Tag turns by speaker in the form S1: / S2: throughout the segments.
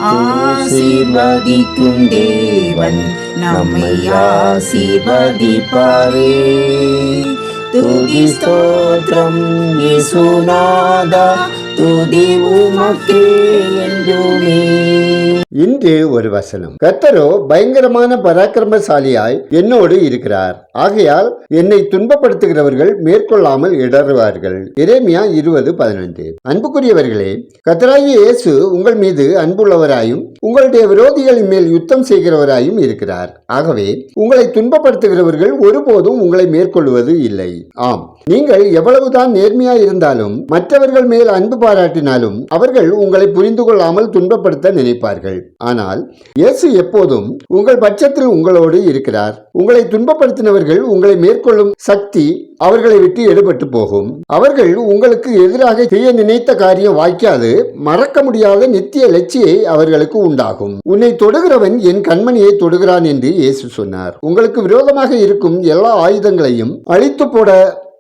S1: ஆசீர்வதிக்கும் தேவன் நம்மை ஆசீர்வதிப்பாரே. துதி ஸ்தோத்திரம் இயேசுநாதா, துதி உமக்கே என்றுமே.
S2: இன்று ஒரு வசனம். கர்த்தரோ பயங்கரமான பராக்கிரமசாலியாய் என்னோடு இருக்கிறார், ஆகையால் என்னை துன்பப்படுத்துகிறவர்கள் மேற்கொள்ளாமல் இடறுவார்கள். எரேமியா 20:15. அன்புக்குரியவர்களே, கர்த்தராகிய இயேசு உங்கள் மீது அன்புள்ளவராயும் உங்களுடைய விரோதிகளின் மேல் யுத்தம் செய்கிறவராயும் இருக்கிறார். ஆகவே உங்களை துன்பப்படுத்துகிறவர்கள் ஒருபோதும் உங்களை மேற்கொள்வது இல்லை. ஆம், நீங்கள் எவ்வளவுதான் நேர்மையாய் இருந்தாலும் மற்றவர்கள் மேல் அன்பு பாராட்டினாலும் அவர்கள் உங்களை புரிந்து கொள்ளாமல் துன்பப்படுத்த நினைப்பார்கள். ஆனால் இயேசு எப்போதும் உங்கள் பட்சத்தில் உங்களோடு இருக்கிறார். உங்களை துன்பப்படுத்தினவர்கள் உங்களை மேற்கொள்ளும் சக்தி அவர்களை விட்டு எடுபட்டு போகும். அவர்கள் உங்களுக்கு எதிராக செய்ய நினைத்த காரியம் வாய்க்காது மறக்க முடியாத நித்திய லட்சியை அவர்களுக்கு உண்டாகும். உன்னை தொடுகிறவன் என் கண்மணியை தொடுகிறான் என்று இயேசு சொன்னார். உங்களுக்கு விரோதமாக இருக்கும் எல்லா ஆயுதங்களையும் அழித்து போட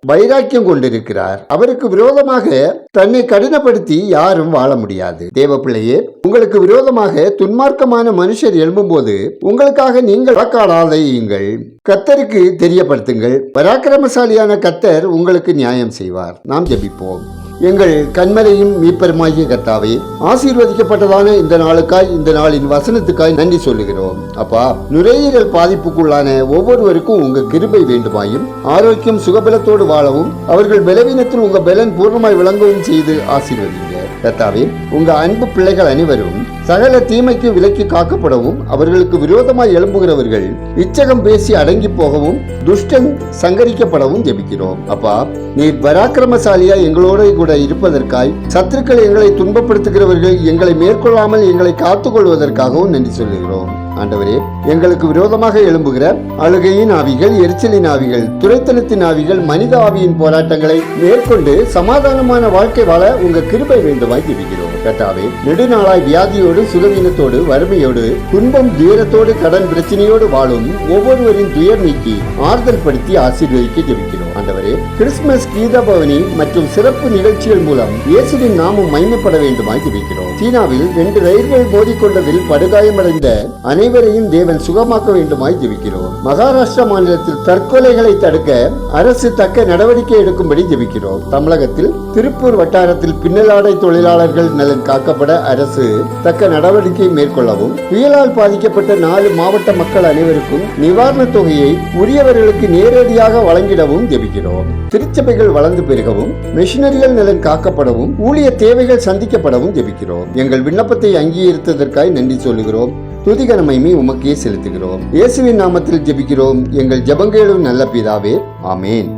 S2: வைராக்கியம் கொண்டிருக்கிறார். அவருக்கு விரோதமாக தன்னை கடினப்படுத்தி யாரும் வாழ முடியாது. தேவ பிள்ளையே, உங்களுக்கு விரோதமாக துன்மார்க்கமான மனுஷர் எழும்பும்போது உங்களுக்காக நீங்கள் வாக்காடாதையுங்கள். கர்த்தருக்கு தெரியப்படுத்துங்கள். பராக்கிரமசாலியான கர்த்தர் உங்களுக்கு நியாயம் செய்வார். நாம் ஜெபிப்போம். எங்கள் கண்மலையும் மீட்பருமாகிய கர்த்தாவே, ஆசீர்வதிக்கப்பட்டதான இந்த நாளுக்காய், இந்த நாளின் வசனத்துக்காய் நன்றி சொல்லுகிறோம். அப்பா, நுரையீரல் பாதிப்புக்குள்ளான ஒவ்வொருவருக்கும் உங்க கிருபை வேண்டுமாயும், ஆரோக்கியம் சுகபலத்தோடு வாழவும், அவர்கள் பலவீனத்தில் உங்க பலன் பூர்ணமாய் விளங்கவும் செய்து ஆசீர்வதிங்க. கர்த்தாவே, உங்க அன்பு பிள்ளைகள் அனைவரும் சகல தீமைக்கு விலக்கி காக்கப்படவும், அவர்களுக்கு விரோதமாய் எழும்புகிறவர்கள் இச்சகம் பேசி அடங்கி போகவும், துஷ்டன் சங்கரிக்கப்படவும் ஜெபிக்கிறோம். அப்பா, நீர் பராக்கிரமசாலியா எங்களோட கூட இருப்பதற்காய், சத்துருக்கள் எங்களை துன்பப்படுத்துகிறவர்கள் எங்களை மேற்கொள்ளாமல் எங்களை காத்துக் கொள்வதற்காகவும் நன்றி சொல்லுகிறோம். ஆண்டவரே, எங்களுக்கு விரோதமாக எழும்புகிற அழுகையின் ஆவிகள், எரிச்சலின் ஆவிகள், துரைத்தனத்தின் ஆவிகள், மனித ஆவியின் போராட்டங்களை மேற்கொண்டு சமாதானமான வாழ்க்கை வாழ உங்க கிருபை வேண்டுமாய் ஜெபிக்கிறோம். கர்த்தாவே, நெடுநாளாய் வியாதியோடு, சுகவீனத்தோடு, வறுமையோடு, துன்பம் துயரத்தோடு, கடன் பிரச்சனையோடு வாழும் ஒவ்வொருவரின் துயர் நீக்கி ஆறுதல் படுத்தி ஆசீர்வதிக்க ஜெபிக்கிறோம். ஆண்டவரே, கிறிஸ்துமஸ் கீத பவனி மற்றும் சிறப்பு நிகழ்ச்சிகள் மூலம் இயேசுவின் நாமம் மகிமைப்பட வேண்டுமாய் ஜெபிக்கிறோம். சீனாவில் 2 ரயில்கள் மோதிக்கொண்டதில் படுகாயமடைந்த அனைவரையும் தேவன் சுகமாக்க வேண்டுமாய் ஜெபிக்கிறோம். மகாராஷ்டிரா மாநிலத்தில் தற்கொலைகளை தடுக்க அரசு தக்க நடவடிக்கை எடுக்கும்படி ஜெபிக்கிறோம். தமிழகத்தில் திருப்பூர் வட்டாரத்தில் பின்னலாடை தொழிலாளர்கள் நலன் காக்கப்பட அரசு தக்க நடவடிக்கை மேற்கொள்ளவும், புயலால் பாதிக்கப்பட்ட 4 மாவட்ட மக்கள் அனைவருக்கும் நிவாரண தொகையை உரியவர்களுக்கு நேரடியாக வழங்கிடவும் ஜெபிக்கிறோம். திருச்சபைகள் வளர்ந்து பெருகவும், மிஷனரிகள் நலன் காக்கப்படவும், ஊழிய தேவைகள் சந்திக்கப்படவும் ஜெபிக்கிறோம். எங்கள் விண்ணப்பத்தை அங்கீகரித்ததற்காய் நன்றி சொல்லுகிறோம். துதிகன மகிமை உமக்கே செலுத்துகிறோம். இயேசுவின் நாமத்தில் ஜெபிக்கிறோம் எங்கள் ஜெபங்களும் நல்ல பிதாவே, ஆமேன்.